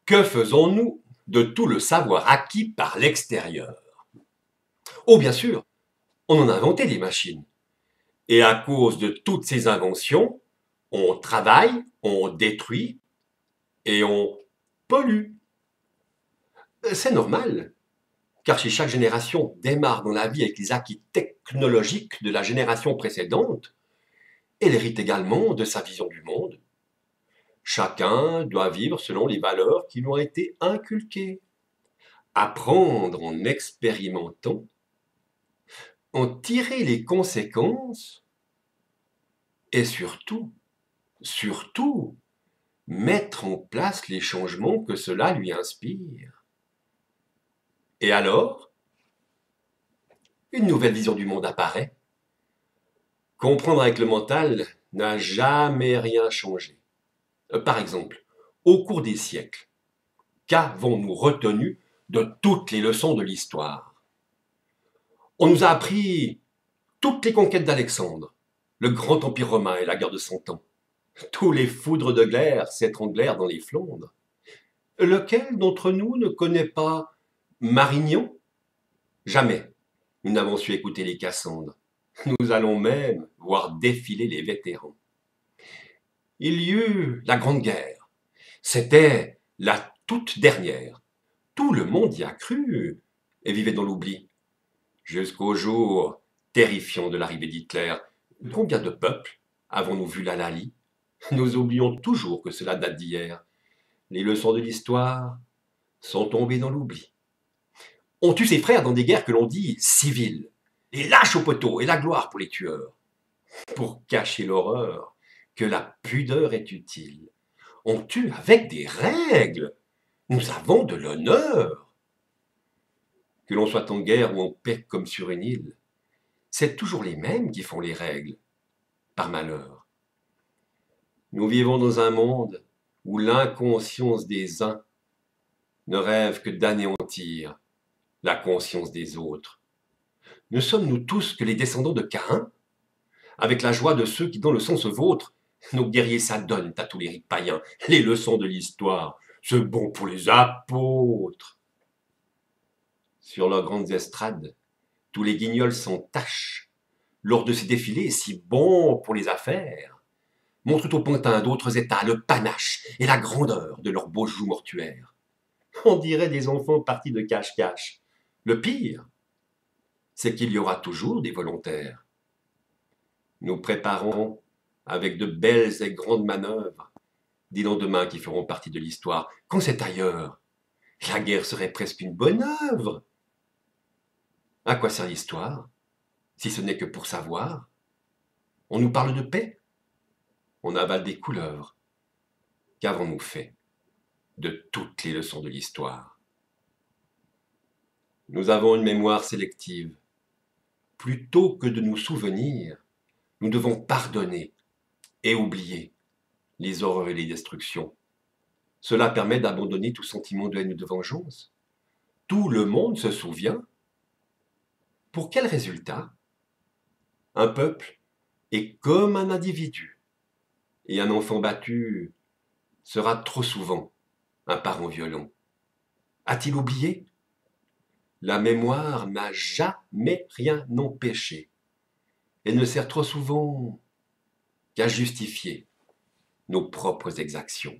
Que faisons-nous de tout le savoir acquis par l'extérieur? Oh, bien sûr, on en a inventé des machines. Et à cause de toutes ces inventions, on travaille, on détruit et on pollue. C'est normal, car si chaque génération démarre dans la vie avec les acquis technologiques de la génération précédente, elle hérite également de sa vision du monde. Chacun doit vivre selon les valeurs qui lui ont été inculquées. Apprendre en expérimentant, en tirer les conséquences et surtout, mettre en place les changements que cela lui inspire. Et alors, une nouvelle vision du monde apparaît. Comprendre avec le mental n'a jamais rien changé. Par exemple, au cours des siècles, qu'avons-nous retenu de toutes les leçons de l'histoire? On nous a appris toutes les conquêtes d'Alexandre, le grand empire romain et la guerre de Cent Ans. Tous les foudres de glaire s'étranglèrent dans les Flandres. Lequel d'entre nous ne connaît pas Marignan? Jamais nous n'avons su écouter les Cassandres. Nous allons même voir défiler les vétérans. Il y eut la Grande Guerre. C'était la toute dernière. Tout le monde y a cru et vivait dans l'oubli. Jusqu'au jour terrifiant de l'arrivée d'Hitler. Combien de peuples avons-nous vu la Lali? Nous oublions toujours que cela date d'hier. Les leçons de l'histoire sont tombées dans l'oubli. On tue ses frères dans des guerres que l'on dit civiles. Les lâches au poteau et la gloire pour les tueurs. Pour cacher l'horreur, que la pudeur est utile. On tue avec des règles. Nous avons de l'honneur. Que l'on soit en guerre ou en paix comme sur une île, c'est toujours les mêmes qui font les règles, par malheur. Nous vivons dans un monde où l'inconscience des uns ne rêve que d'anéantir la conscience des autres. Ne sommes-nous tous que les descendants de Caïn, avec la joie de ceux qui, dans le sang se vautrent, nos guerriers s'adonnent à tous les rites païens, les leçons de l'histoire, c'est bon pour les apôtres. Sur leurs grandes estrades, tous les guignols s'entachent. Lors de ces défilés, si bons pour les affaires, montrent au pantin d'autres états le panache et la grandeur de leurs beaux joues mortuaires. On dirait des enfants partis de cache-cache. Le pire, c'est qu'il y aura toujours des volontaires. Nous préparons, avec de belles et grandes manœuvres, des lendemains qui feront partie de l'histoire. Quand c'est ailleurs, la guerre serait presque une bonne œuvre. À quoi sert l'histoire, si ce n'est que pour savoir? On nous parle de paix, on avale des couleuvres. Qu'avons-nous fait de toutes les leçons de l'histoire? Nous avons une mémoire sélective. Plutôt que de nous souvenir, nous devons pardonner et oublier les horreurs et les destructions. Cela permet d'abandonner tout sentiment de haine ou de vengeance. Tout le monde se souvient. Pour quel résultat? Un peuple est comme un individu, et un enfant battu sera trop souvent un parent violent. A-t-il oublié? La mémoire n'a jamais rien empêché. Elle ne sert trop souvent qu'à justifier nos propres exactions.